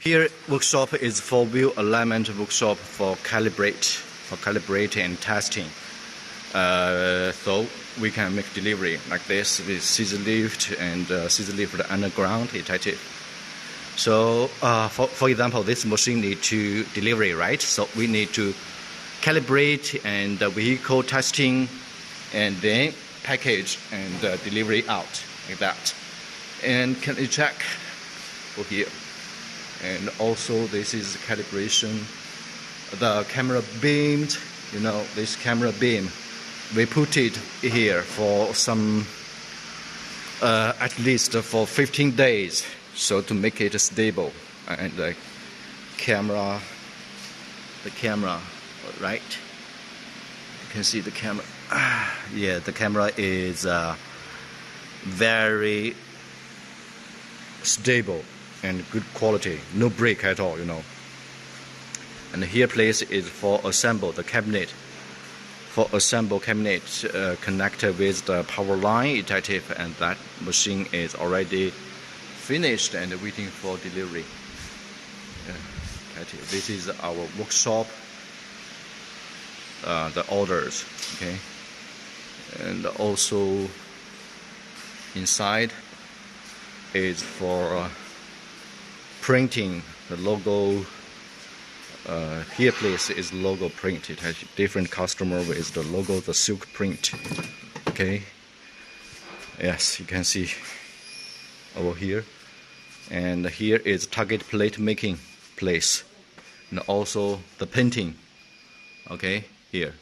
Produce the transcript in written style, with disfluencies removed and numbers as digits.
Here workshop is for wheel alignment workshop for calibrating and testing. So we can make delivery like this with scissor lift and scissor lift underground detective. So for example, this machine need to delivery, right? So we need to calibrate and vehicle testing and then package and delivery out like that. And can you check over here? And also this is calibration. The camera beam, you know, this camera beam, we put it here for some at least for 15 days, so to make it stable. And the camera, right? You can see the camera. Yeah, the camera is very stable and good quality, no break at all, you know. And here place is for assemble the cabinet. For assemble cabinet connected with the power line detective, and that machine is already finished and waiting for delivery. This is our workshop, the orders, okay. And also inside is for printing the logo. Here place is logo print. It has different customer with the logo, the silk print. Okay. Yes, you can see over here. And here is target plate making place, and also the painting. Okay, here.